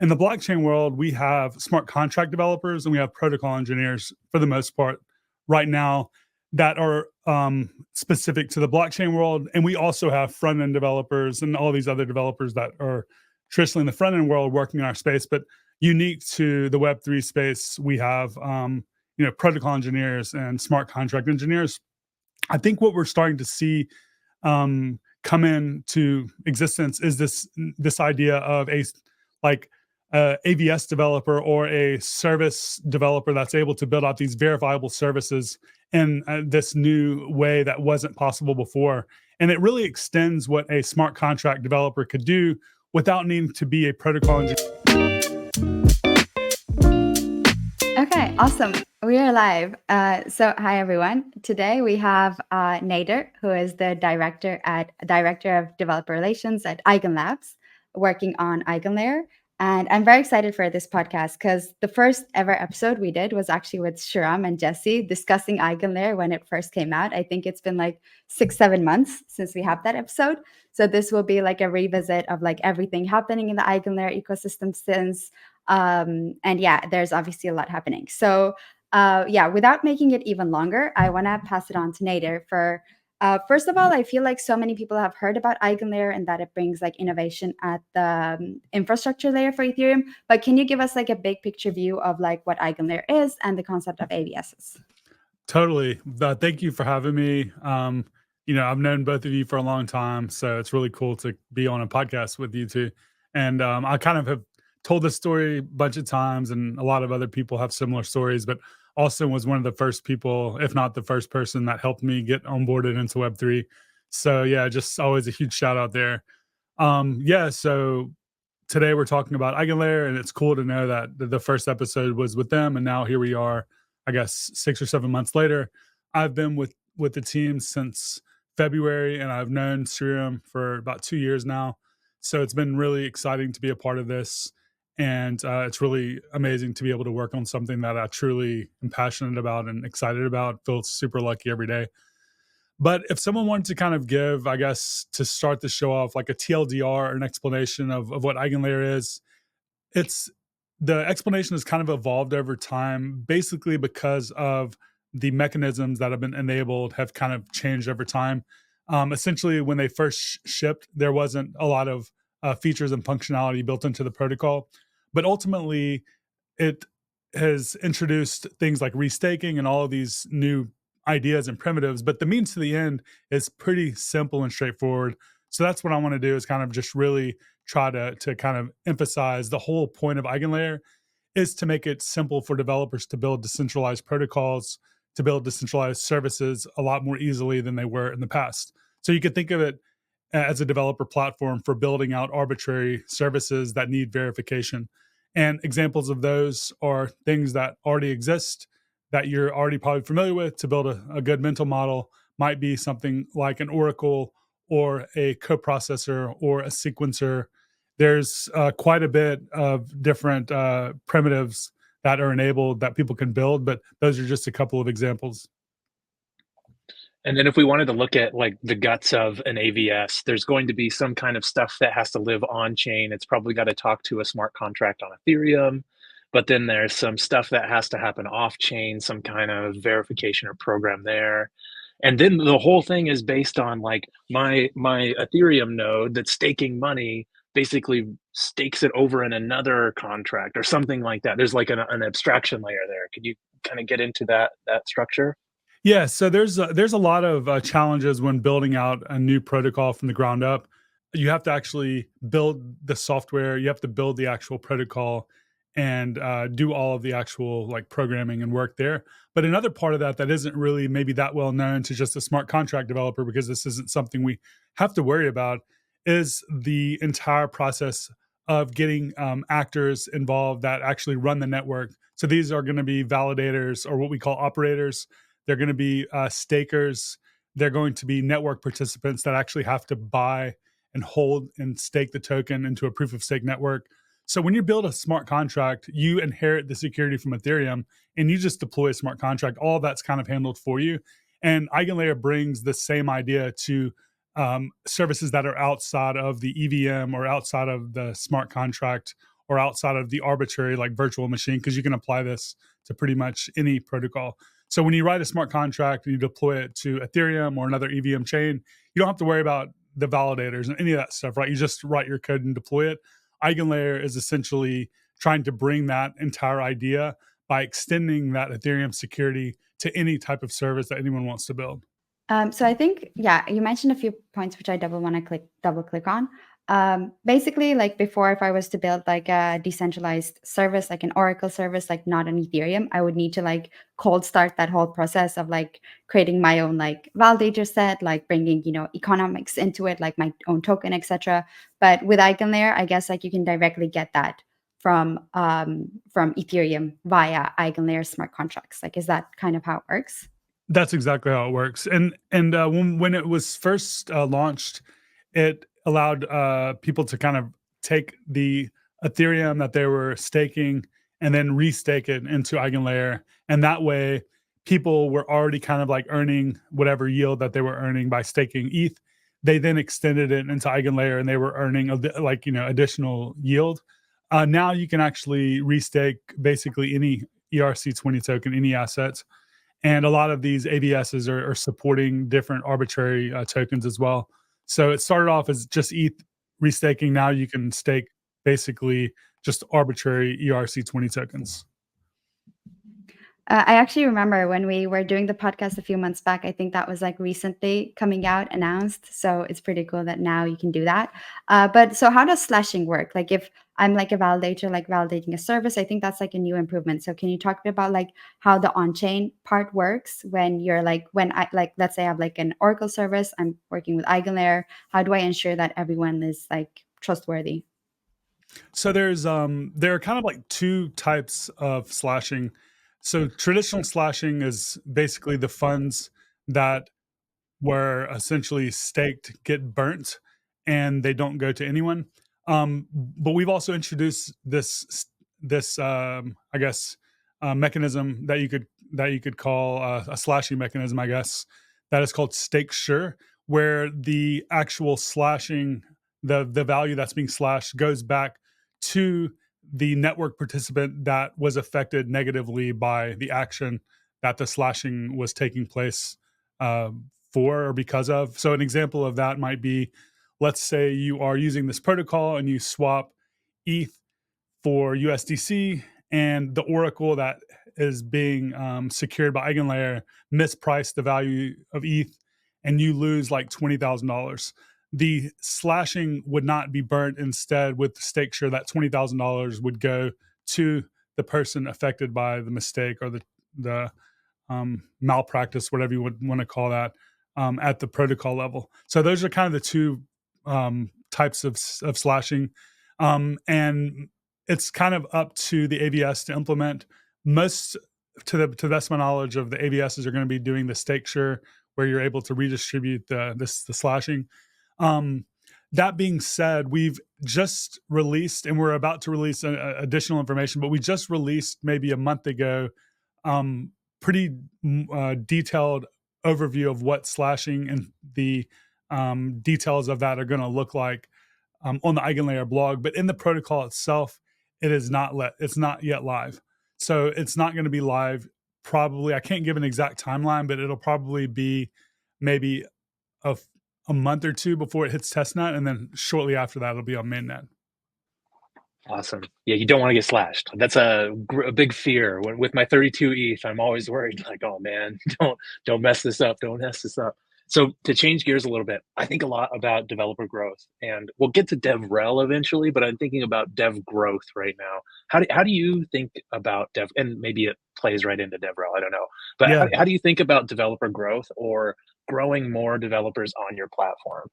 in the blockchain world, we have smart contract developers and we have protocol engineers for the most part right now that are specific to the blockchain world. And we also have front end developers and all these other developers that are traditionally in the front end world working in our space. But unique to the Web3 space, we have protocol engineers and smart contract engineers. I think what we're starting to see come into existence is this idea of a AVS developer or a service developer that's able to build out these verifiable services in this new way that wasn't possible before. And it really extends what a smart contract developer could do without needing to be a protocol engineer. Okay, awesome. We are live. So hi, everyone. Today we have Nader, who is the Director of Developer Relations at EigenLabs, working on EigenLayer. And I'm very excited for this podcast because the first ever episode we did was actually with Shahram and Jesse discussing EigenLayer when it first came out. I think it's been like 6-7 months since we have that episode. So this will be like a revisit of like everything happening in the EigenLayer ecosystem since. And yeah, there's obviously a lot happening. So without making it even longer, I want to pass it on to Nader for first of all, I feel like so many people have heard about EigenLayer and that it brings like innovation at the infrastructure layer for Ethereum. But can you give us like a big picture view of like what EigenLayer is and the concept of AVSs? Totally. Thank you for having me. I've known both of you for a long time, so it's really cool to be on a podcast with you two. And I kind of have told this story a bunch of times, and a lot of other people have similar stories, but Austin was one of the first people, if not the first person, that helped me get onboarded into Web3. So yeah, just always a huge shout out there. So today we're talking about EigenLayer, and it's cool to know that the first episode was with them, and now here we are, I guess 6 or 7 months later. I've been with the team since February, and I've known Shahram for about 2 years now. So it's been really exciting to be a part of this. And it's really amazing to be able to work on something that I truly am passionate about and excited about. Feel super lucky every day. But if someone wanted to kind of give, I guess, to start the show off, like a TLDR or an explanation of what EigenLayer is, the explanation has kind of evolved over time, basically because of the mechanisms that have been enabled have kind of changed over time. Essentially, when they first shipped, there wasn't a lot of features and functionality built into the protocol. But ultimately, it has introduced things like restaking and all of these new ideas and primitives. But the means to the end is pretty simple and straightforward. So that's what I want to do, is kind of just really try to kind of emphasize the whole point of EigenLayer is to make it simple for developers to build decentralized protocols, to build decentralized services a lot more easily than they were in the past. So you could think of it as a developer platform for building out arbitrary services that need verification. And examples of those are things that already exist that you're already probably familiar with. To build a good mental model might be something like an oracle or a coprocessor or a sequencer. There's quite a bit of different primitives that are enabled that people can build, but those are just a couple of examples. And then if we wanted to look at like the guts of an AVS, there's going to be some kind of stuff that has to live on chain. It's probably got to talk to a smart contract on Ethereum, but then there's some stuff that has to happen off chain, some kind of verification or program there. And then the whole thing is based on like my Ethereum node that's staking money basically stakes it over in another contract or something like that. There's like an abstraction layer there. Can you kind of get into that structure? Yeah, so there's a lot of challenges when building out a new protocol from the ground up. You have to actually build the software. You have to build the actual protocol and do all of the actual like programming and work there. But another part of that isn't really maybe that well known to just a smart contract developer, because this isn't something we have to worry about, is the entire process of getting actors involved that actually run the network. So these are going to be validators, or what we call operators. They're going to be stakers. They're going to be network participants that actually have to buy and hold and stake the token into a proof of stake network. So when you build a smart contract, you inherit the security from Ethereum and you just deploy a smart contract. All that's kind of handled for you. And EigenLayer brings the same idea to services that are outside of the EVM or outside of the smart contract or outside of the arbitrary like virtual machine, because you can apply this to pretty much any protocol. So when you write a smart contract and you deploy it to Ethereum or another EVM chain, you don't have to worry about the validators and any of that stuff, right? You just write your code and deploy it. EigenLayer is essentially trying to bring that entire idea by extending that Ethereum security to any type of service that anyone wants to build. So I think, yeah, you mentioned a few points which I double click on. Basically, like before, if I was to build like a decentralized service, like an Oracle service, like not an Ethereum, I would need to like cold start that whole process of like creating my own like validator set, like bringing, economics into it, like my own token, etc. But with EigenLayer, I guess like you can directly get that from Ethereum via EigenLayer smart contracts. Like, is that kind of how it works? That's exactly how it works. And when it was first launched, it allowed people to kind of take the Ethereum that they were staking and then restake it into EigenLayer. And that way, people were already kind of like earning whatever yield that they were earning by staking ETH. They then extended it into EigenLayer, and they were earning additional yield. Now you can actually restake basically any ERC20 token, any assets. And a lot of these AVSs are supporting different arbitrary tokens as well. So it started off as just ETH restaking. Now you can stake basically just arbitrary ERC20 tokens. I actually remember when we were doing the podcast a few months back, I think that was like recently coming out, announced. So it's pretty cool that now you can do that. But so how does slashing work? Like if I'm like a validator, like validating a service, I think that's like a new improvement. So can you talk about like how the on-chain part works when you're like, when I like, let's say I have like an Oracle service, I'm working with EigenLayer. How do I ensure that everyone is like trustworthy? So there are kind of like two types of slashing. So traditional slashing is basically the funds that were essentially staked get burnt and they don't go to anyone. But we've also introduced this I guess mechanism that you could call a slashing mechanism, I guess, that is called stake sure, where the actual slashing, the value that's being slashed goes back to the network participant that was affected negatively by the action that the slashing was taking place for or because of. So an example of that might be, let's say you are using this protocol and you swap ETH for USDC, and the oracle that is being secured by EigenLayer mispriced the value of ETH, and you lose like $20,000. The slashing would not be burnt. Instead, with the stake sure, that $20,000 would go to the person affected by the mistake or the malpractice, whatever you would want to call that, at the protocol level. So those are kind of the two types of slashing, and it's kind of up to the AVS to implement. Most, to the best of my knowledge, of the AVSs are going to be doing the stake sure, where you're able to redistribute the slashing. That being said, we've just released, and we're about to release additional information, but we just released maybe a month ago pretty detailed overview of what slashing and the details of that are going to look like on the EigenLayer blog. But in the protocol itself, it's not yet live. So it's not going to be live probably. I can't give an exact timeline, but it'll probably be maybe a month or two before it hits testnet, and then shortly after that, it'll be on mainnet. Awesome. Yeah, you don't want to get slashed. That's a big fear. With my 32 ETH, I'm always worried, like, oh man, don't mess this up. Don't mess this up. So to change gears a little bit, I think a lot about developer growth, and we'll get to DevRel eventually, but I'm thinking about dev growth right now. How do you think about dev? And maybe it plays right into DevRel. I don't know. But Yeah. how do you think about developer growth or growing more developers on your platform?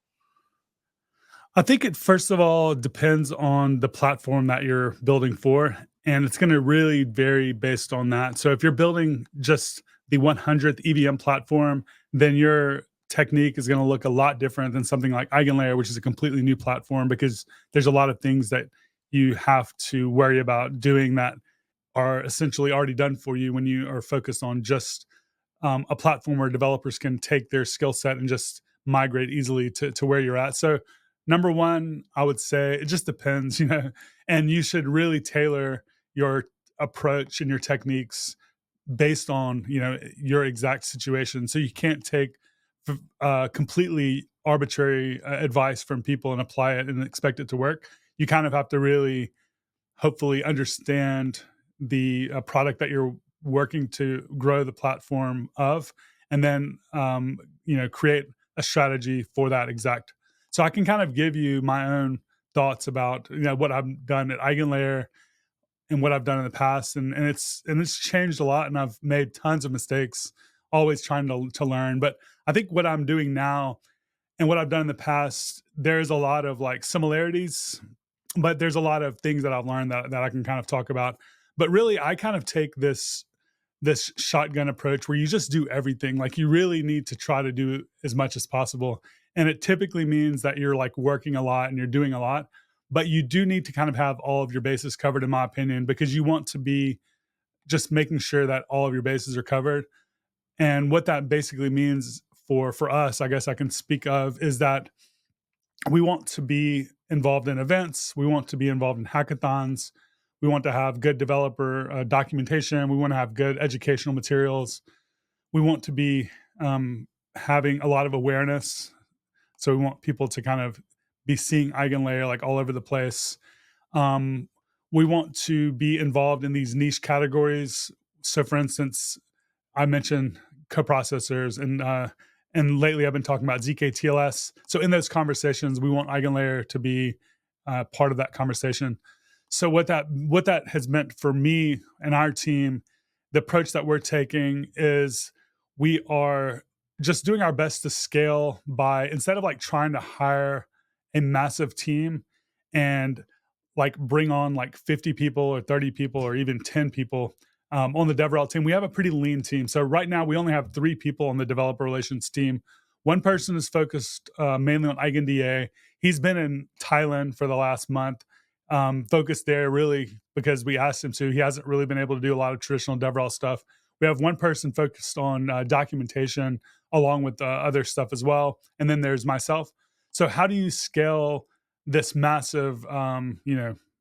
I think it first of all depends on the platform that you're building for, and it's going to really vary based on that. So if you're building just the 100th EVM platform, then your technique is going to look a lot different than something like EigenLayer, which is a completely new platform, because there's a lot of things that you have to worry about doing that are essentially already done for you when you are focused on just a platform where developers can take their skill set and just migrate easily to where you're at. So Number one, I would say it just depends, and you should really tailor your approach and your techniques based on your exact situation. So you can't take completely arbitrary advice from people and apply it and expect it to work. You kind of have to really hopefully understand the product that you're working to grow the platform of, and then create a strategy for that exact. So I can kind of give you my own thoughts about what I've done at EigenLayer and what I've done in the past, and it's changed a lot, and I've made tons of mistakes, always trying to learn. But I think what I'm doing now and what I've done in the past, there's a lot of like similarities, but there's a lot of things that I've learned that I can kind of talk about. But really, I kind of take this shotgun approach where you just do everything. Like you really need to try to do as much as possible. And it typically means that you're like working a lot and you're doing a lot, but you do need to kind of have all of your bases covered, in my opinion, because you want to be just making sure that all of your bases are covered. And what that basically means for us, I guess I can speak of, is that we want to be involved in events. We want to be involved in hackathons. We want to have good developer documentation. We want to have good educational materials. We want to be having a lot of awareness. So we want people to kind of be seeing EigenLayer like all over the place. We want to be involved in these niche categories. So for instance, I mentioned coprocessors, and lately I've been talking about zk-TLS. So in those conversations, we want EigenLayer to be part of that conversation. So what that has meant for me and our team, the approach that we're taking is we are just doing our best to scale by, instead of like trying to hire a massive team and like bring on like 50 people or 30 people or even 10 people on the DevRel team, we have a pretty lean team. So right now we only have 3 people on the developer relations team. One person is focused mainly on EigenDA. He's been in Thailand for the last month, focused there really because we asked him to. He hasn't really been able to do a lot of traditional DevRel stuff. We have one person focused on documentation along with other stuff as well. And then there's myself. So how do you scale this massive,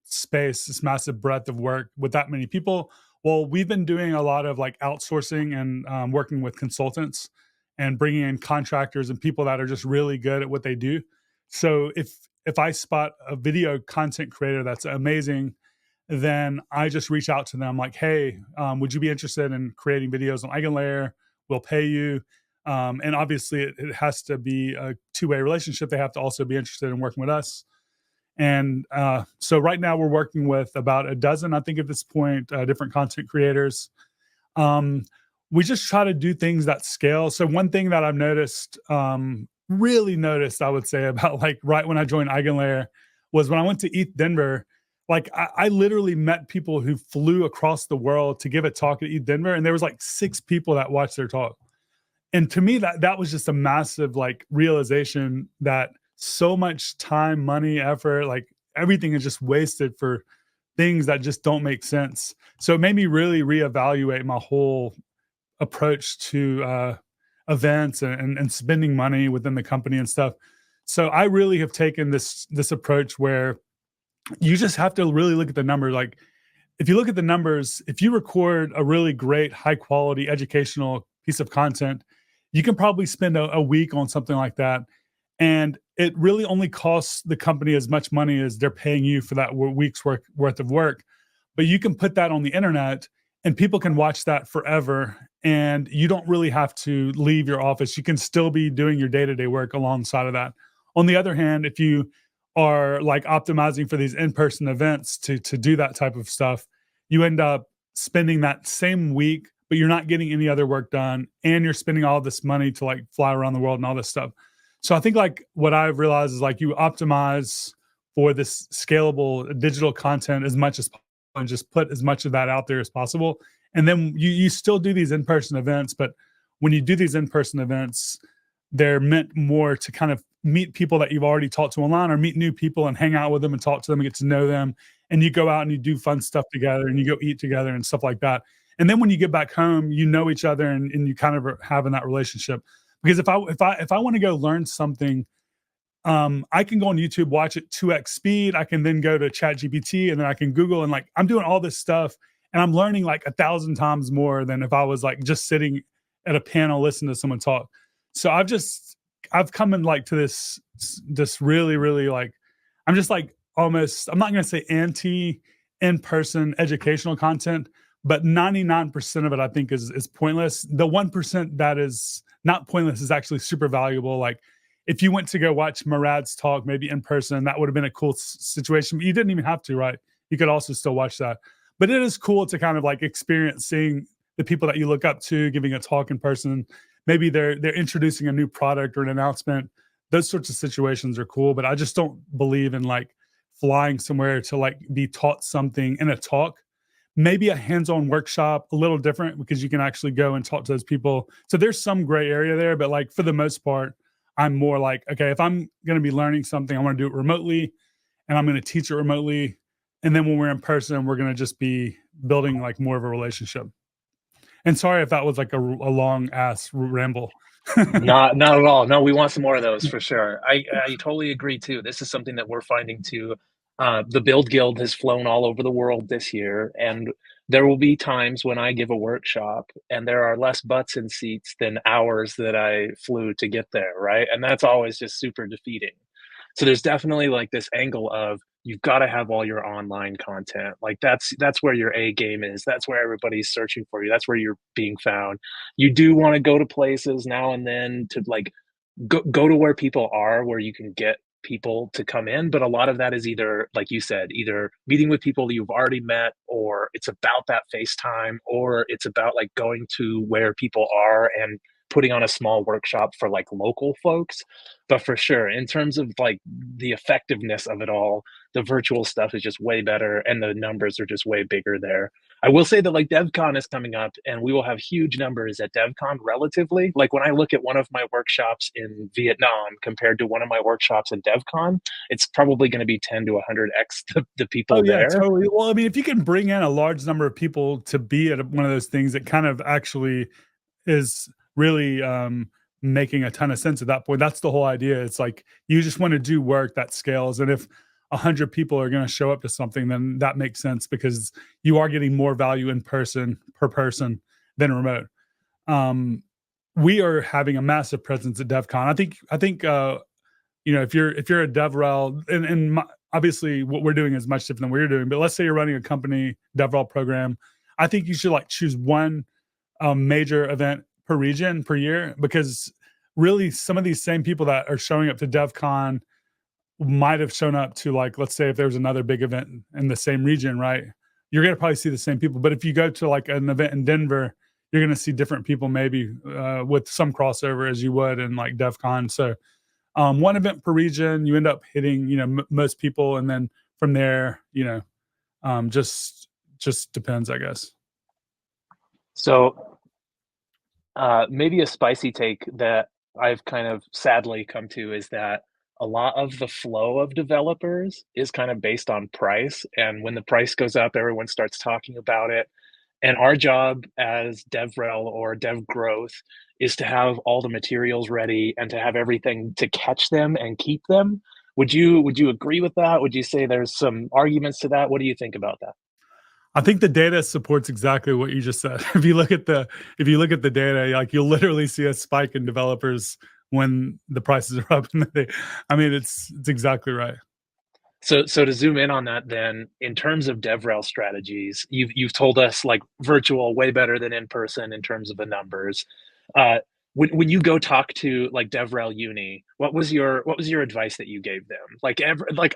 space, this massive breadth of work with that many people? Well, we've been doing a lot of like outsourcing and working with consultants and bringing in contractors and people that are just really good at what they do. So if I spot a video content creator that's amazing, then I just reach out to them like, hey, would you be interested in creating videos on EigenLayer? We'll pay you. And obviously it has to be a two-way relationship. They have to also be interested in working with us. And so right now we're working with about a dozen, I think at this point, different content creators. We just try to do things that scale. So one thing that I've noticed, really noticed, I would say, about like right when I joined EigenLayer was when I went to ETH Denver. Like I literally met people who flew across the world to give a talk at ETH Denver, and there was like 6 people that watched their talk. And to me, that was just a massive like realization that so much time, money, effort, like everything is just wasted for things that just don't make sense. So it made me really reevaluate my whole approach to events and spending money within the company and stuff. So I really have taken this approach where you just have to really look at the numbers. Like if you look at the numbers, if you record a really great, high quality educational piece of content, you can probably spend a week on something like that. And it really only costs the company as much money as they're paying you for that week's worth of work. But you can put that on the internet and people can watch that forever. And you don't really have to leave your office. You can still be doing your day-to-day work alongside of that. On the other hand, if you are like optimizing for these in-person events to do that type of stuff, you end up spending that same week, but you're not getting any other work done. And you're spending all this money to like fly around the world and all this stuff. So I think like what I've realized is like you optimize for this scalable digital content as much as possible and just put as much of that out there as possible. And then you still do these in-person events, but when you do these in-person events, they're meant more to kind of meet people that you've already talked to online or meet new people and hang out with them and talk to them and get to know them. And you go out and you do fun stuff together and you go eat together and stuff like that. And then when you get back home, you know each other and you kind of are having that relationship. Because if I want to go learn something I can go on YouTube, watch it 2x speed. I can then go to ChatGPT, and then I can Google, and like I'm doing all this stuff, and I'm learning like 1,000 times more than if I was like just sitting at a panel listening to someone talk. So I've come in like to this really, really like, I'm just like almost, I'm not going to say anti in-person educational content, but 99% of it I think is pointless. The 1% that is not pointless is actually super valuable. Like if you went to go watch Murad's talk, maybe in person, that would have been a cool situation. But you didn't even have to, right? You could also still watch that. But it is cool to kind of like experience seeing the people that you look up to giving a talk in person. Maybe they're introducing a new product or an announcement. Those sorts of situations are cool. But I just don't believe in like flying somewhere to like be taught something in a talk. Maybe a hands-on workshop, a little different because you can actually go and talk to those people. So there's some gray area there, but like for the most part, I'm more like, okay, if I'm going to be learning something, I want to do it remotely and I'm going to teach it remotely. And then when we're in person, we're going to just be building like more of a relationship. And sorry if that was like a long ass ramble. Not at all. No, we want some more of those for sure. I totally agree too. This is something that we're finding too. The Build Guild has flown all over the world this year, and there will be times when I give a workshop and there are less butts in seats than hours that I flew to get there, right? And that's always just super defeating. So there's definitely like this angle of you've got to have all your online content. Like that's where your A game is. That's where everybody's searching for you. That's where you're being found. You do want to go to places now and then to like go to where people are, where you can get people to come in. But a lot of that is either, like you said, either meeting with people you've already met, or it's about that FaceTime, or it's about like going to where people are and putting on a small workshop for like local folks. But for sure, in terms of like the effectiveness of it all, the virtual stuff is just way better and the numbers are just way bigger there. I will say that like DevCon is coming up and we will have huge numbers at DevCon relatively. Like when I look at one of my workshops in Vietnam compared to one of my workshops at DevCon, it's probably going to be 10 to 100x the people Oh yeah, there. totally. Well, I mean, if you can bring in a large number of people to be at one of those things, it kind of actually is really making a ton of sense at that point. That's the whole idea. It's like you just want to do work that scales, and if 100 people are going to show up to something, then that makes sense because you are getting more value in person per person than remote. We are having a massive presence at DevCon. I think if you're a DevRel, and obviously what we're doing is much different than what you're doing, but let's say you're running a company DevRel program, I think you should like choose one major event per region per year, because really some of these same people that are showing up to DevCon might have shown up to, like, let's say if there was another big event in the same region, right? You're going to probably see the same people. But if you go to like an event in Denver, you're going to see different people, maybe with some crossover as you would in like DevCon. So one event per region, you end up hitting, most people. And then from there, just depends, I guess. So maybe a spicy take that I've kind of sadly come to is that a lot of the flow of developers is kind of based on price. And when the price goes up, everyone starts talking about it. And our job as DevRel or Dev Growth is to have all the materials ready and to have everything to catch them and keep them. Would you agree with that? Would you say there's some arguments to that? What do you think about that? I think the data supports exactly what you just said. If you look at the data, like you'll literally see a spike in developers when the prices are up. And it's exactly right. So to zoom in on that, then in terms of DevRel strategies, you've told us like virtual way better than in person in terms of the numbers. Uh, when you go talk to like DevRel Uni, what was your advice that you gave them? Like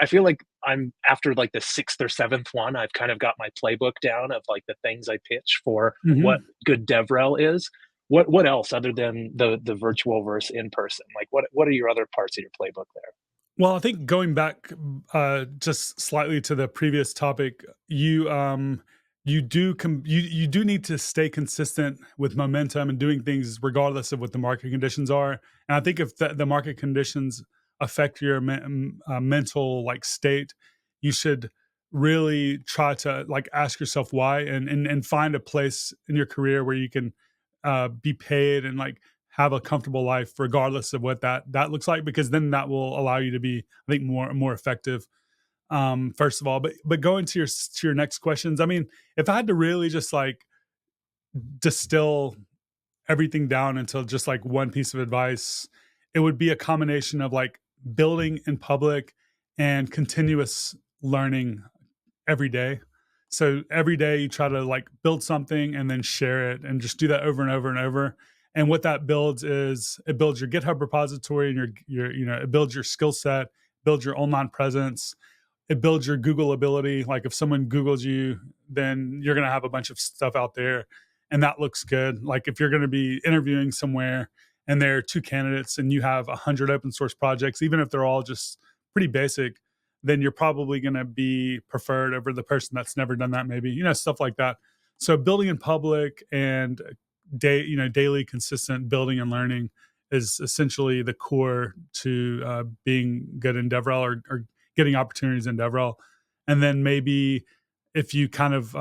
I feel like I'm after like the sixth or seventh one, I've kind of got my playbook down of like the things I pitch for what good DevRel is. What else other than the virtual versus in person? Like what are your other parts of your playbook there? Well, I think going back just slightly to the previous topic, you do need to stay consistent with momentum and doing things regardless of what the market conditions are. And I think if the market conditions affect your mental like state, you should really try to like ask yourself why, and find a place in your career where you can be paid and like have a comfortable life regardless of what that looks like, because then that will allow you to be, I think, more effective, first of all. But going to your next questions, I mean, if I had to really just like distill everything down into just like one piece of advice, it would be a combination of like building in public and continuous learning every day. So every day you try to like build something and then share it, and just do that over and over and over. And what that builds is, it builds your GitHub repository, and it builds your skill set, builds your online presence, it builds your Google ability. Like if someone Googles you, then you're going to have a bunch of stuff out there, and that looks good. Like if you're going to be interviewing somewhere and there are two candidates and you have 100 open source projects, even if they're all just pretty basic, then you're probably going to be preferred over the person that's never done that, maybe, stuff like that. So building in public and daily consistent building and learning is essentially the core to being good in DevRel, or getting opportunities in DevRel. And then maybe if you kind of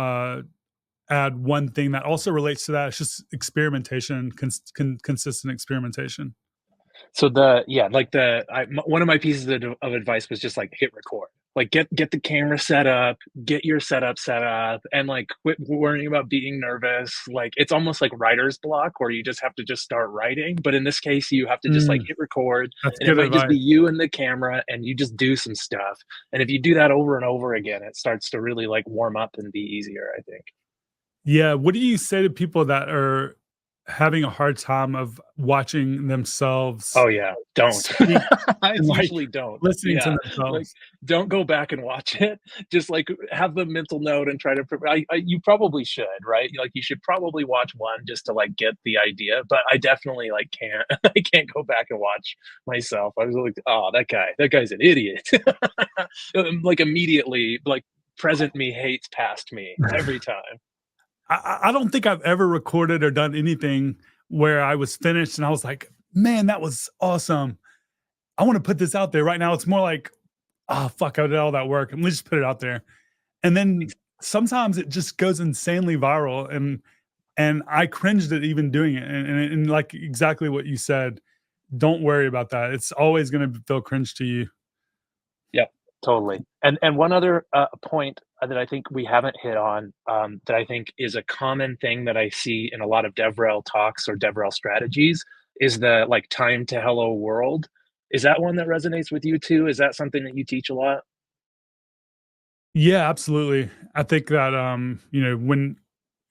add one thing that also relates to that, it's just experimentation, consistent experimentation. So one of my pieces of advice was just like hit record, like get the camera set up, get your setup set up, and like quit worrying about being nervous. Like it's almost like writer's block, where you just have to just start writing. But in this case, you have to just like hit record, That's and it good might just be advice. you and the camera, and you just do some stuff. And if you do that over and over again, it starts to really like warm up and be easier, I think. Yeah. What do you say to people that are having a hard time of watching themselves Oh yeah, don't. speak I and like usually don't. listening to Yeah, like themselves? don't go back and watch it. Just like have the mental note and try to. You probably should, right? Like you should probably watch one just to like get the idea. But I definitely like can't. I can't go back and watch myself. I was like, oh, that guy's an idiot. Like immediately, like present me hates past me every time. I don't think I've ever recorded or done anything where I was finished and I was like, man, that was awesome. I want to put this out there right now. It's more like, oh, fuck, I did all that work. Let me just put it out there. And then sometimes it just goes insanely viral. And I cringed at even doing it. And like exactly what you said, don't worry about that. It's always going to feel cringe to you. Yep, totally. And one other point that I think we haven't hit on, that I think is a common thing that I see in a lot of DevRel talks or DevRel strategies, is the like time to hello world. Is that one that resonates with you too? Is that something that you teach a lot? Yeah, absolutely. I think that when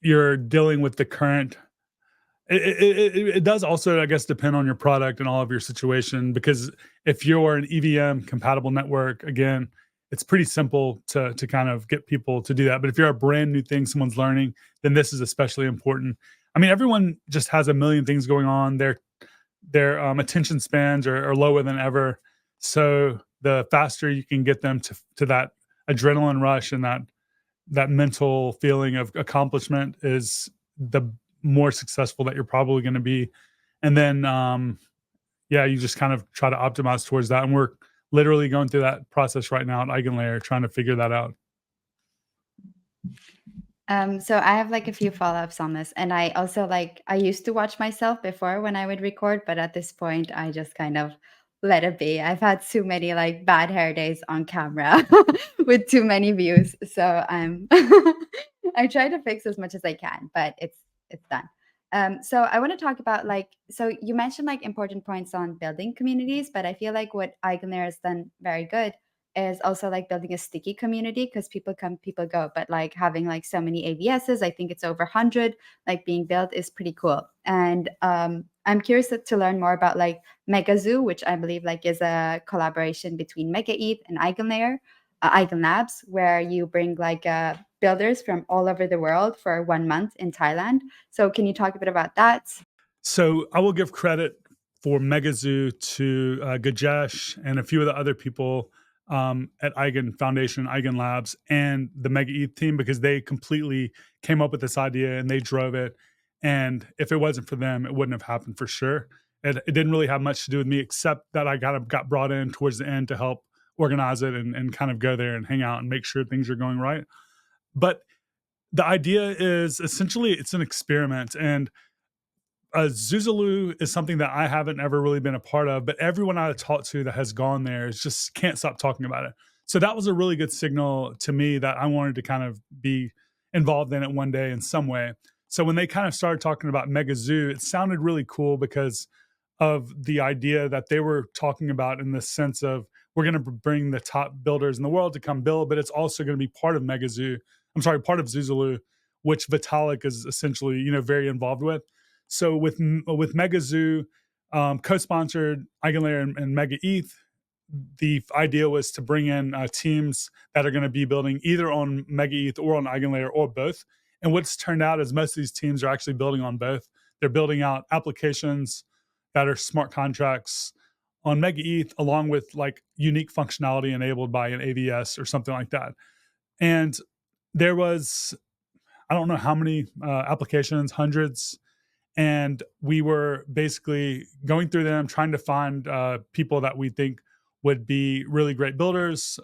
you're dealing with the current, it does also, I guess, depend on your product and all of your situation. Because if you're an EVM compatible network, again, it's pretty simple to kind of get people to do that. But if you're a brand new thing someone's learning, then this is especially important. I mean, everyone just has a million things going on. Their attention spans are lower than ever. So the faster you can get them to that adrenaline rush and that mental feeling of accomplishment, is the more successful that you're probably going to be. And then yeah, you just kind of try to optimize towards that. And we're literally going through that process right now at EigenLayer, trying to figure that out. So I have like a few follow-ups on this. And I also I used to watch myself before when I would record, but at this point I just kind of let it be. I've had too many like bad hair days on camera with too many views. So I'm I try to fix as much as I can, but it's done. So I want to talk about so you mentioned like important points on building communities, but I feel like what EigenLayer has done very good is also like building a sticky community, because people come, people go. But like having like so many AVSs, I think it's over 100, like being built, is pretty cool. And I'm curious to learn more about like MegaZu, which I believe like is a collaboration between MegaETH and EigenLayer, EigenLabs, where you bring like builders from all over the world for 1 month in Thailand. So can you talk a bit about that? So I will give credit for MegaZu to Gajesh and a few of the other people at Eigen Foundation, EigenLabs, and the MegaETH team, because they completely came up with this idea and they drove it. And if it wasn't for them, it wouldn't have happened for sure. It didn't really have much to do with me, except that I kind of got brought in towards the end to help organize it and kind of go there and hang out and make sure things are going right. But the idea is essentially it's an experiment. And Zuzulu is something that I haven't ever really been a part of, but everyone I talked to that has gone there is just can't stop talking about it. So that was a really good signal to me that I wanted to kind of be involved in it one day in some way. So when they kind of started talking about MegaZu, it sounded really cool because of the idea that they were talking about in the sense of we're going to bring the top builders in the world to come build, but it's also going to be part of MegaZu. I'm sorry, part of Zuzulu, which Vitalik is essentially, very involved with. So with MegaZu, co-sponsored EigenLayer and Mega ETH, the idea was to bring in teams that are going to be building either on Mega ETH or on EigenLayer or both. And what's turned out is most of these teams are actually building on both. They're building out applications that are smart contracts on Mega ETH, along with like unique functionality enabled by an AVS or something like that. And there was, I don't know how many applications, hundreds. And we were basically going through them, trying to find people that we think would be really great builders.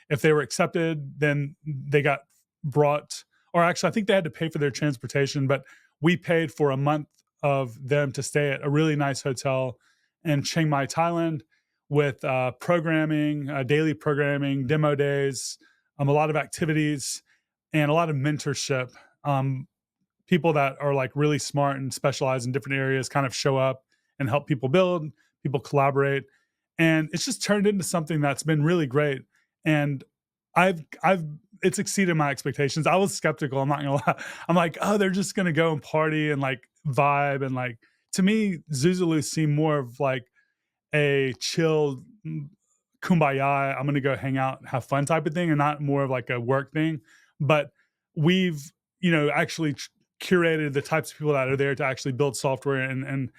If they were accepted, then they got brought, or actually, I think they had to pay for their transportation, but we paid for a month of them to stay at a really nice hotel in Chiang Mai, Thailand, with programming, daily programming, demo days, a lot of activities, and a lot of mentorship. People that are like really smart and specialize in different areas kind of show up and help people build, people collaborate. And it's just turned into something that's been really great. And it's exceeded my expectations. I was skeptical, I'm not gonna lie. I'm like, oh, they're just gonna go and party and like vibe. And like, to me, Zuzulu seemed more of like a chill kumbaya, I'm gonna go hang out, have fun type of thing, and not more of like a work thing. But we've, actually curated the types of people that are there to actually build software and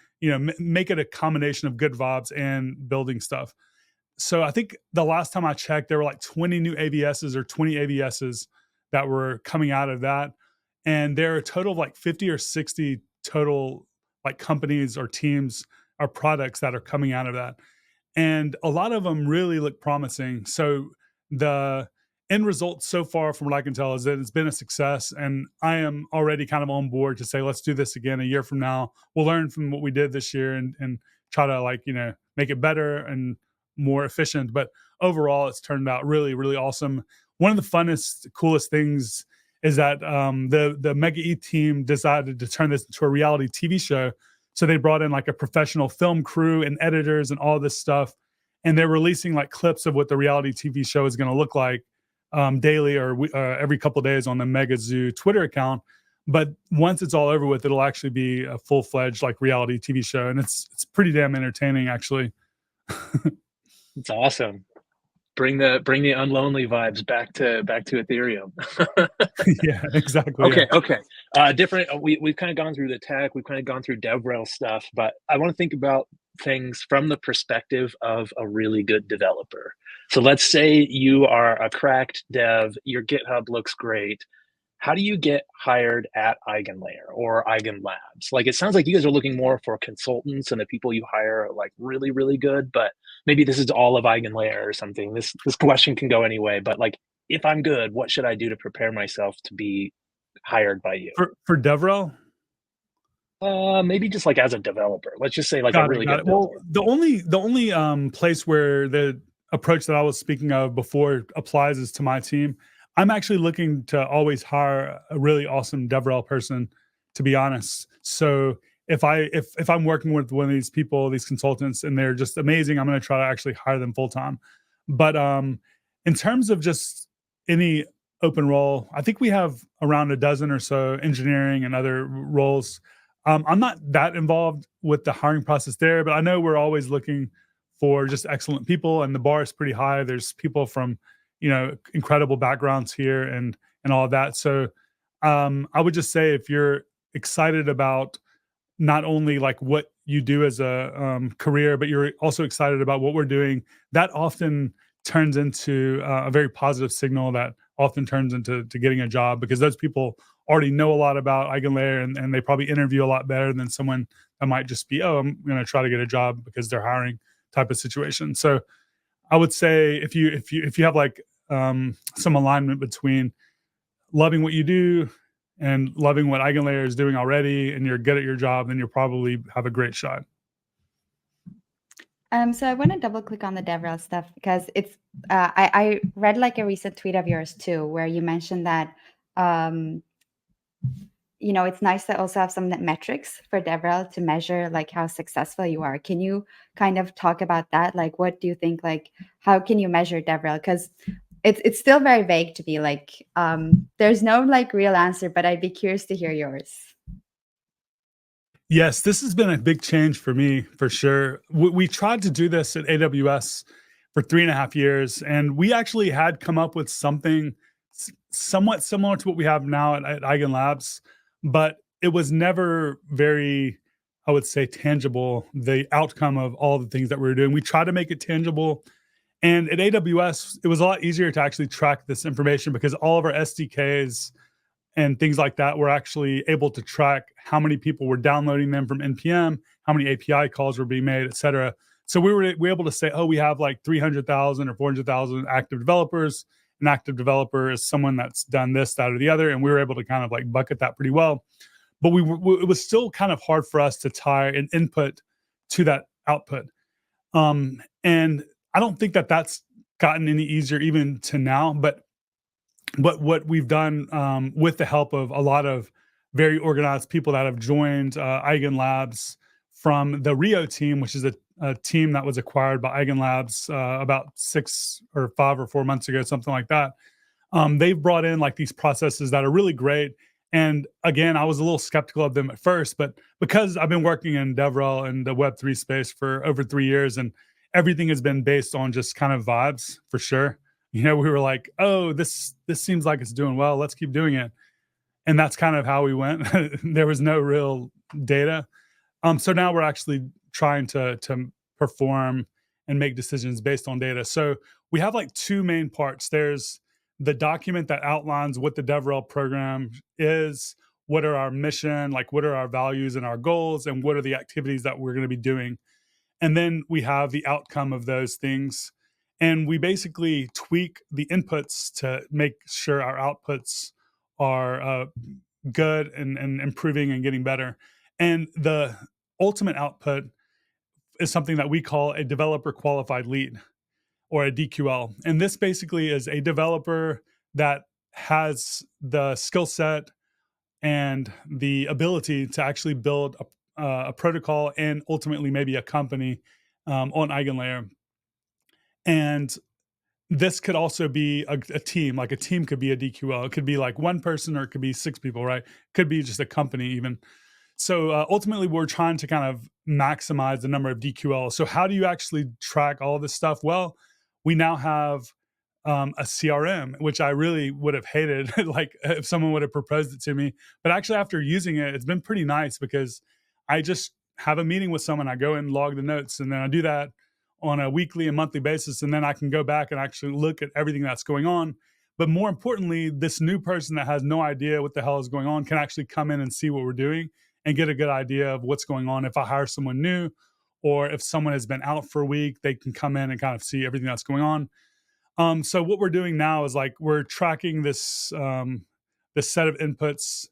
make it a combination of good vibes and building stuff. So I think the last time I checked, there were like 20 new AVSs or 20 AVSs that were coming out of that. And there are a total of like 50 or 60 total like companies or teams or products that are coming out of that. And a lot of them really look promising. So the end result so far, from what I can tell, is that it's been a success. And I am already kind of on board to say, let's do this again a year from now. We'll learn from what we did this year and try to make it better and more efficient. But overall, it's turned out really, really awesome. One of the funnest, coolest things is that the Mega ETH team decided to turn this into a reality TV show. So they brought in like a professional film crew and editors and all this stuff. And they're releasing like clips of what the reality TV show is going to look like daily or every couple of days on the MegaZu Twitter account. But once it's all over with, it'll actually be a full-fledged like reality TV show. And it's pretty damn entertaining, actually. It's awesome. Bring the unlonely vibes back to Ethereum. Yeah, exactly. Okay, yeah. okay. Different. We've kind of gone through the tech. We've kind of gone through DevRel stuff, but I want to think about things from the perspective of a really good developer. So let's say you are a cracked dev. Your GitHub looks great. How do you get hired at EigenLayer or EigenLabs? Like, it sounds like you guys are looking more for consultants and the people you hire are like really, really good, but maybe this is all of EigenLayer or something. This question can go anyway, but like, if I'm good, what should I do to prepare myself to be hired by you? For DevRel? Maybe just like as a developer. Let's just say like a really good Well, builder. the only place where the approach that I was speaking of before applies is to my team. I'm actually looking to always hire a really awesome DevRel person, to be honest. So if I'm working with one of these people, these consultants, and they're just amazing, I'm going to try to actually hire them full time. But in terms of just any open role, I think we have around a dozen or so engineering and other roles. I'm not that involved with the hiring process there, but I know we're always looking for just excellent people, and the bar is pretty high. There's people from incredible backgrounds here and all of that. So I would just say, if you're excited about not only like what you do as a career, but you're also excited about what we're doing, that often turns into a very positive signal that often turns into getting a job, because those people already know a lot about EigenLayer and they probably interview a lot better than someone that might just be, oh, I'm going to try to get a job because they're hiring type of situation. So I would say if you have like some alignment between loving what you do and loving what EigenLayer is doing already, and you're good at your job, then you'll probably have a great shot. So I want to double click on the DevRel stuff because it's I read like a recent tweet of yours too, where you mentioned that it's nice to also have some metrics for DevRel to measure like how successful you are. Can you kind of talk about that? Like, what do you think? Like, how can you measure DevRel? Because it's still very vague to be like, there's no like real answer, but I'd be curious to hear yours. Yes, this has been a big change for me, for sure. We tried to do this at AWS for 3.5 years, and we actually had come up with something somewhat similar to what we have now at EigenLabs, but it was never very, I would say, tangible, the outcome of all the things that we were doing. We tried to make it tangible. And at AWS, it was a lot easier to actually track this information because all of our SDKs and things like that were actually able to track how many people were downloading them from NPM, how many API calls were being made, et cetera. So we were able to say, oh, we have like 300,000 or 400,000 active developers. An active developer is someone that's done this, that, or the other. And we were able to kind of like bucket that pretty well. But it was still kind of hard for us to tie an input to that output. And I don't think that that's gotten any easier even to now, but what we've done with the help of a lot of very organized people that have joined EigenLabs from the Rio team, which is a team that was acquired by EigenLabs about 6 or 5 or 4 months ago, something like that. They've brought in like these processes that are really great. And again, I was a little skeptical of them at first, but because I've been working in DevRel and the Web3 space for over 3 years, and everything has been based on just kind of vibes for sure. We were like, oh, this seems like it's doing well. Let's keep doing it. And that's kind of how we went. There was no real data. So now we're actually trying to perform and make decisions based on data. So we have like 2 main parts. There's the document that outlines what the DevRel program is, what are our mission, like what are our values and our goals, and what are the activities that we're going to be doing. And then we have the outcome of those things. And we basically tweak the inputs to make sure our outputs are good and improving and getting better. And the ultimate output is something that we call a developer qualified lead, or a DQL. And this basically is a developer that has the skill set and the ability to actually build a protocol and ultimately maybe a company on EigenLayer. And this could also be a team. Like a team could be a DQL. It could be like 1 person, or it could be 6 people, right? It could be just a company even. So ultimately, we're trying to kind of maximize the number of DQLs. So how do you actually track all of this stuff? Well, we now have a CRM, which I really would have hated, like if someone would have proposed it to me. But actually, after using it, it's been pretty nice because I just have a meeting with someone. I go and log the notes, and then I do that on a weekly and monthly basis. And then I can go back and actually look at everything that's going on. But more importantly, this new person that has no idea what the hell is going on can actually come in and see what we're doing and get a good idea of what's going on. If I hire someone new, or if someone has been out for a week, they can come in and kind of see everything that's going on. So what we're doing now is like we're tracking this this set of inputs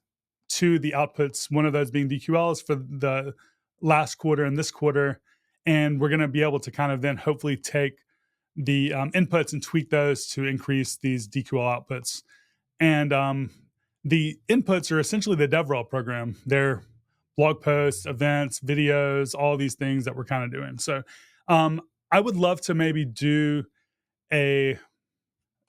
to the outputs, one of those being DQLs for the last quarter and this quarter. And we're going to be able to kind of then hopefully take the inputs and tweak those to increase these DQL outputs. And the inputs are essentially the DevRel program. They're blog posts, events, videos, all these things that we're kind of doing. So I would love to maybe do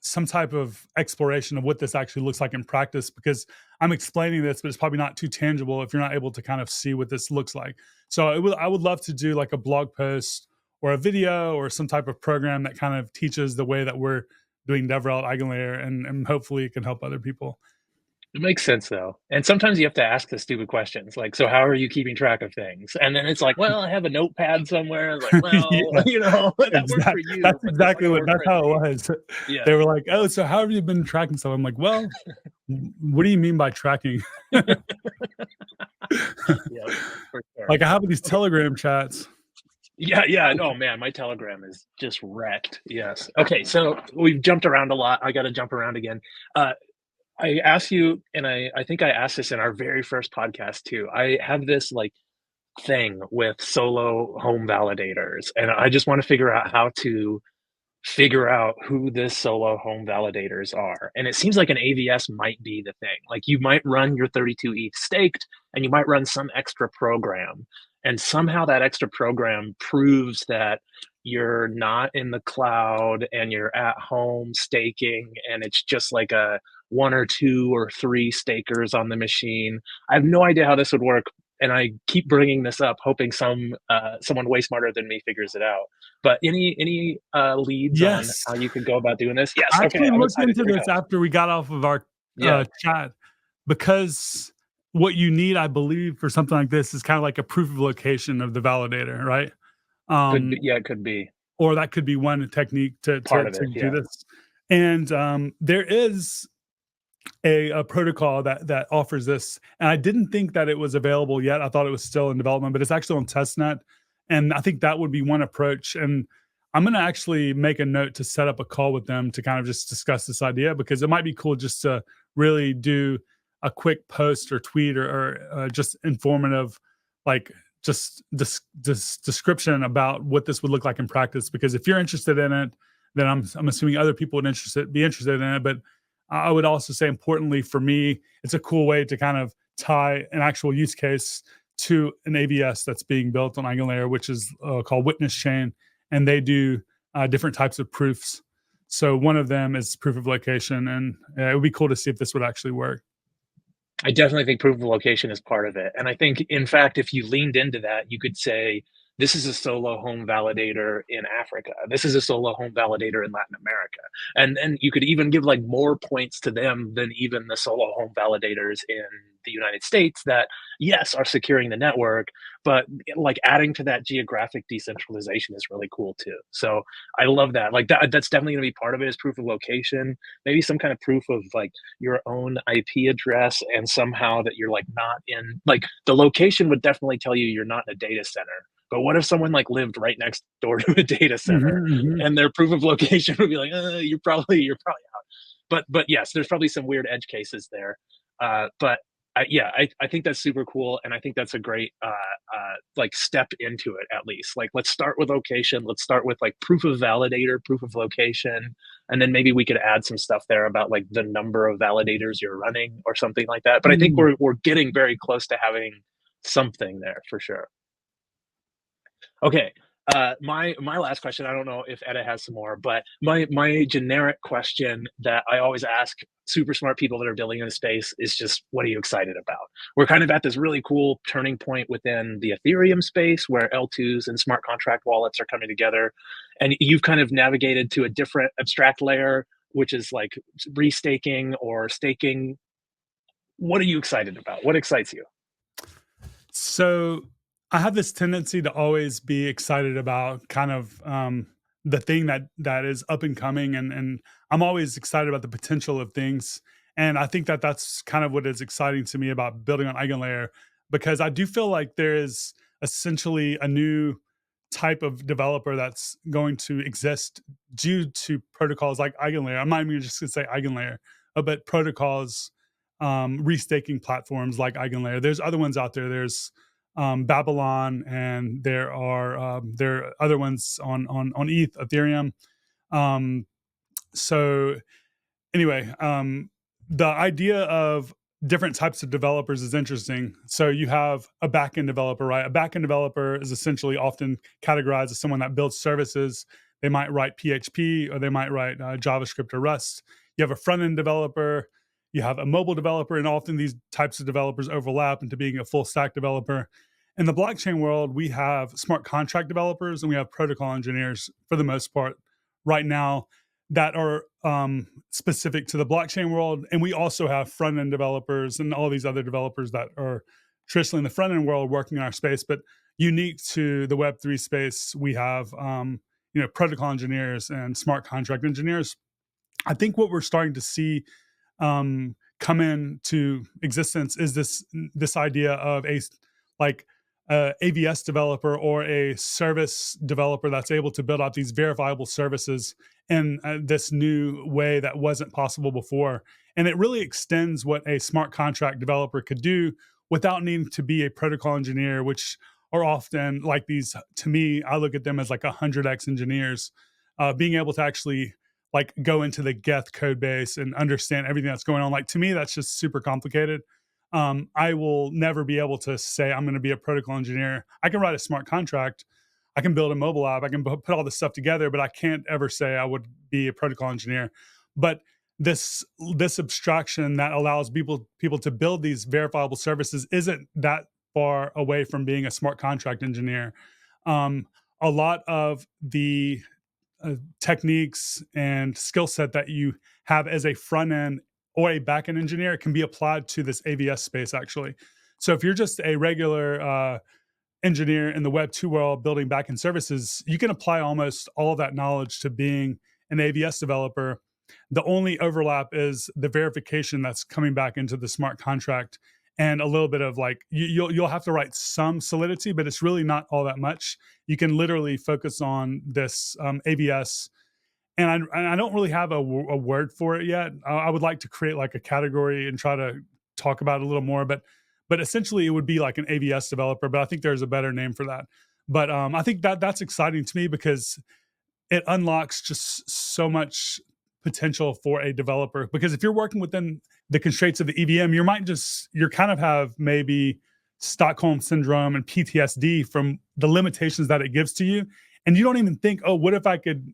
some type of exploration of what this actually looks like in practice, because I'm explaining this, but it's probably not too tangible if you're not able to kind of see what this looks like. So I would love to do like a blog post or a video or some type of program that kind of teaches the way that we're doing DevRel at EigenLayer, and hopefully it can help other people. It makes sense though. And sometimes you have to ask the stupid questions, like, so how are you keeping track of things? And then it's like, well, I have a notepad somewhere. Like, well, Yeah, that worked for you. that's but exactly that's how it was. Yeah. They were like, oh, so how have you been tracking stuff? I'm like, well, what do you mean by tracking? Yeah, for sure. Like I have these Telegram chats. Yeah. No, man, my Telegram is just wrecked. Yes. Okay, so we've jumped around a lot. I got to jump around again. I asked you, and I think I asked this in our very first podcast too. I have this like thing with solo home validators, and I just want to figure out how to figure out who this solo home validators are. And it seems like an AVS might be the thing. Like you might run your 32 ETH staked and you might run some extra program. And somehow that extra program proves that you're not in the cloud and you're at home staking and it's just like a one or two or three stakers on the machine. I have no idea how this would work. And I keep bringing this up, hoping someone way smarter than me figures it out. But any leads on Yes. how you could go about doing this? Yes. I Okay. actually I'm looked excited into to this go. after we got off of our Yeah. chat, because what you need, I believe, for something like this is kind of like a proof of location of the validator, right? Could be. Yeah, it could be Or that could be one technique to part of it. do Yeah. this. And there is a protocol that offers this, and I didn't think that it was available yet. I thought it was still in development, but it's actually on testnet, and I think that would be one approach. And I'm going to actually make a note to set up a call with them to kind of just discuss this idea, because it might be cool just to really do a quick post or tweet or just informative, like just this description about what this would look like in practice. Because if you're interested in it, then I'm assuming other people would be interested in it. But I would also say, importantly for me, it's a cool way to kind of tie an actual use case to an AVS that's being built on EigenLayer, which is called Witness Chain, and they do different types of proofs. So one of them is proof of location, and it would be cool to see if this would actually work. I definitely think proof of location is part of it. And I think, in fact, if you leaned into that, you could say, this is a solo home validator in Africa. This is a solo home validator in Latin America. And you could even give like more points to them than even the solo home validators in the United States that, yes, are securing the network, but like adding to that geographic decentralization is really cool too. So I love that. Like that's definitely going to be part of it, is proof of location, maybe some kind of proof of like your own IP address, and somehow that you're like not in, like the location would definitely tell you you're not in a data center. But what if someone like lived right next door to a data center, and their proof of location would be like, you're probably out. But yes, there's probably some weird edge cases there. But I think that's super cool, and I think that's a great like step into it. At least like, let's start with location. Let's start with like proof of validator, proof of location, and then maybe we could add some stuff there about like the number of validators you're running or something like that. But I think we're getting very close to having something there for sure. Okay. My last question, I don't know if Etta has some more, but my generic question that I always ask super smart people that are building in the space is just, what are you excited about? We're kind of at this really cool turning point within the Ethereum space where L2s and smart contract wallets are coming together. And you've kind of navigated to a different abstract layer, which is like restaking or staking. What are you excited about? What excites you? So I have this tendency to always be excited about kind of the thing that is up and coming, and I'm always excited about the potential of things. And I think that that's kind of what is exciting to me about building on EigenLayer, because I do feel like there is essentially a new type of developer that's going to exist due to protocols like EigenLayer. I'm not even just going to say EigenLayer, but protocols, restaking platforms like EigenLayer. There's other ones out there. There's Babylon, and there are other ones on ETH, Ethereum. So anyway, the idea of different types of developers is interesting. So you have a backend developer, right? A backend developer is essentially often categorized as someone that builds services. They might write PHP, or they might write JavaScript or Rust. You have a front-end developer, you have a mobile developer, and often these types of developers overlap into being a full stack developer. In the blockchain world, we have smart contract developers and we have protocol engineers for the most part right now that are specific to the blockchain world. And we also have front-end developers and all these other developers that are traditionally in the front-end world working in our space. But unique to the Web3 space, we have protocol engineers and smart contract engineers. I think what we're starting to see come into existence is this idea of a AVS developer or a service developer that's able to build out these verifiable services in this new way that wasn't possible before. And it really extends what a smart contract developer could do without needing to be a protocol engineer, which are often like these, to me, I look at them as like 100x engineers, being able to actually like go into the Geth code base and understand everything that's going on. Like to me, that's just super complicated. I will never be able to say I'm going to be a protocol engineer. I can write a smart contract, I can build a mobile app, I can put all this stuff together, but I can't ever say I would be a protocol engineer. But this abstraction that allows people to build these verifiable services isn't that far away from being a smart contract engineer. A lot of the techniques and skill set that you have as a front end or a back end engineer can be applied to this AVS space actually. So if you're just a regular engineer in the Web 2 world building backend services, you can apply almost all of that knowledge to being an AVS developer. The only overlap is the verification that's coming back into the smart contract, and a little bit of like you'll have to write some Solidity, but it's really not all that much. You can literally focus on this AVS, and I don't really have a word for it yet. I would like to create like a category and try to talk about it a little more, but essentially it would be like an AVS developer. But I think there's a better name for that. But I think that's exciting to me because it unlocks just so much potential for a developer. Because if you're working within the constraints of the EVM, you're kind of have maybe Stockholm syndrome and PTSD from the limitations that it gives to you. And you don't even think, oh, what if I could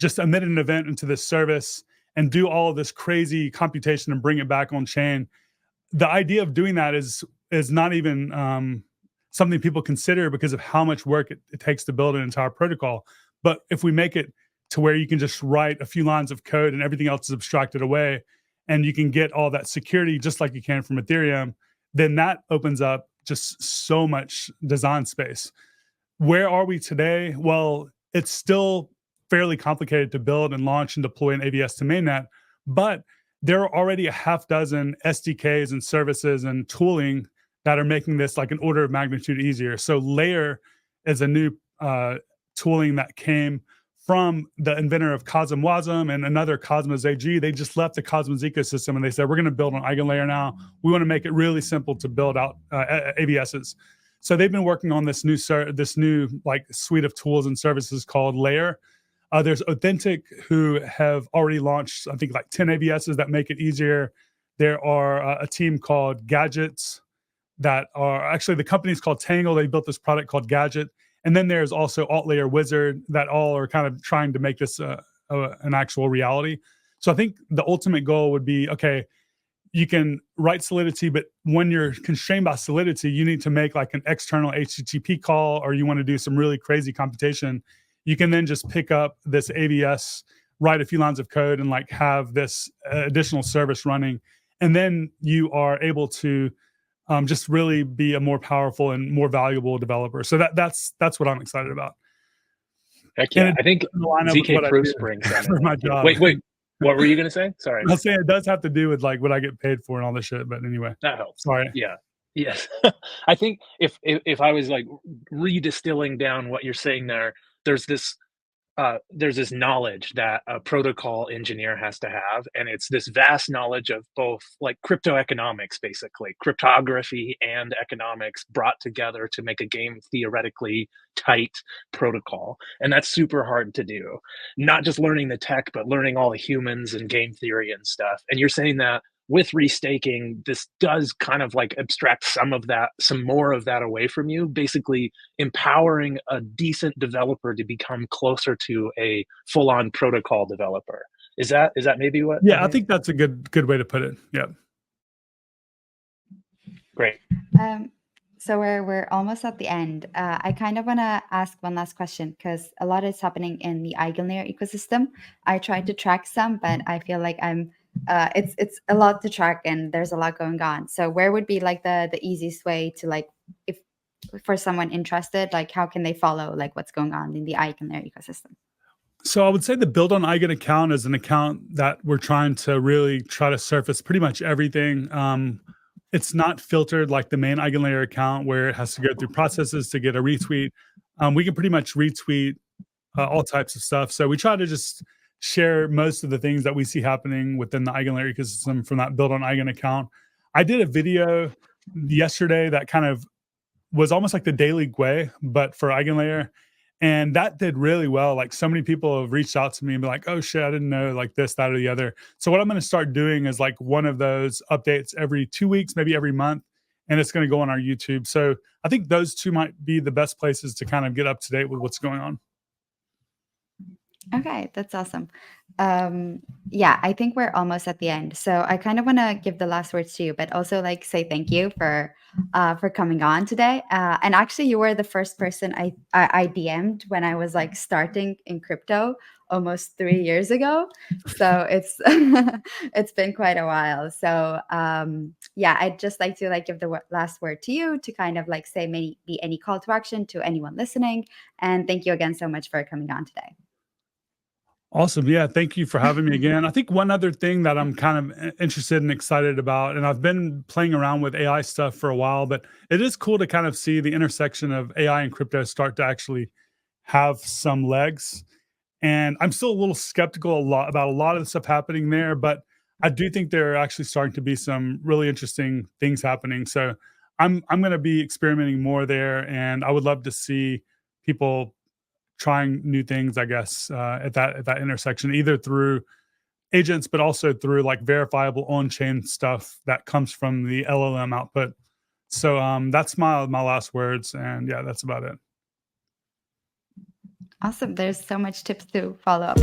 just emit an event into this service and do all of this crazy computation and bring it back on chain? The idea of doing that is not even something people consider because of how much work it takes to build an entire protocol. But if we make it to where you can just write a few lines of code and everything else is abstracted away, and you can get all that security just like you can from Ethereum, then that opens up just so much design space. Where are we today? Well, it's still fairly complicated to build and launch and deploy an AVS to mainnet, but there are already a half dozen SDKs and services and tooling that are making this like an order of magnitude easier. So Layer is a new tooling that came from the inventor of Cosm Wasm and another Cosmos AG. They just left the Cosmos ecosystem and they said, we're going to build on EigenLayer now. We want to make it really simple to build out AVSs. So they've been working on this new like suite of tools and services called Layer. There's Authentic, who have already launched, I think, like 10 AVSs that make it easier. There are a team called Gadgets that are actually, the company's called Tangle. They built this product called Gadget. And then there's also AltLayer Wizard that all are kind of trying to make this an actual reality. So I think the ultimate goal would be, okay, you can write Solidity, but when you're constrained by Solidity, you need to make like an external HTTP call, or you want to do some really crazy computation. You can then just pick up this AVS, write a few lines of code, and like have this additional service running. And then you are able to just really be a more powerful and more valuable developer. So that's what I'm excited about. Heck yeah. I think ZK Proofs brings that for my job. Wait. What were you going to say? Sorry. I was saying it does have to do with like what I get paid for and all this shit. But anyway, that helps. Sorry. Yeah. Yes. I think if I was like redistilling down what you're saying there, there's this knowledge that a protocol engineer has to have, and it's this vast knowledge of both like crypto economics, basically cryptography and economics brought together to make a game theoretically tight protocol. And that's super hard to do, not just learning the tech, but learning all the humans and game theory and stuff. And you're saying that with restaking, this does kind of like abstract some more of that away from you, basically empowering a decent developer to become closer to a full-on protocol developer. Is that maybe what? Yeah, I think that's a good way to put it. Yeah. Great. So we're almost at the end. I kind of want to ask one last question because a lot is happening in the EigenLayer ecosystem. I tried to track some, but I feel like it's a lot to track and there's a lot going on. So where would be like the easiest way to like, if for someone interested, like how can they follow like what's going on in the EigenLayer ecosystem? So I would say the Build on Eigen account is an account that we're trying to really try to surface pretty much everything. It's not filtered like the main EigenLayer account where it has to go through processes to get a retweet. We can pretty much retweet all types of stuff. So we try to just share most of the things that we see happening within the EigenLayer ecosystem from that build on Eigen account. I did a video yesterday that kind of was almost like the daily Gwei, but for EigenLayer. And that did really well. Like so many people have reached out to me and be like, oh shit, I didn't know like this, that, or the other. So what I'm going to start doing is like one of those updates every 2 weeks, maybe every month. And it's going to go on our YouTube. So I think those two might be the best places to kind of get up to date with what's going on. Okay, that's awesome. Yeah, I think we're almost at the end. So I kind of want to give the last words to you, but also like say thank you for coming on today. And actually, you were the first person I DM'd when I was like starting in crypto almost 3 years ago. So it's it's been quite a while. So yeah, I'd just like to like give the last word to you to kind of like say maybe any call to action to anyone listening. And thank you again so much for coming on today. Awesome. Yeah. Thank you for having me again. I think one other thing that I'm kind of interested and excited about, and I've been playing around with AI stuff for a while, but it is cool to kind of see the intersection of AI and crypto start to actually have some legs. And I'm still a little skeptical about a lot of the stuff happening there, but I do think there are actually starting to be some really interesting things happening. So I'm going to be experimenting more there, and I would love to see people trying new things, I guess, at that intersection, either through agents, but also through like verifiable on-chain stuff that comes from the LLM output. So that's my last words, and yeah, that's about it. Awesome. There's so much tips to follow up.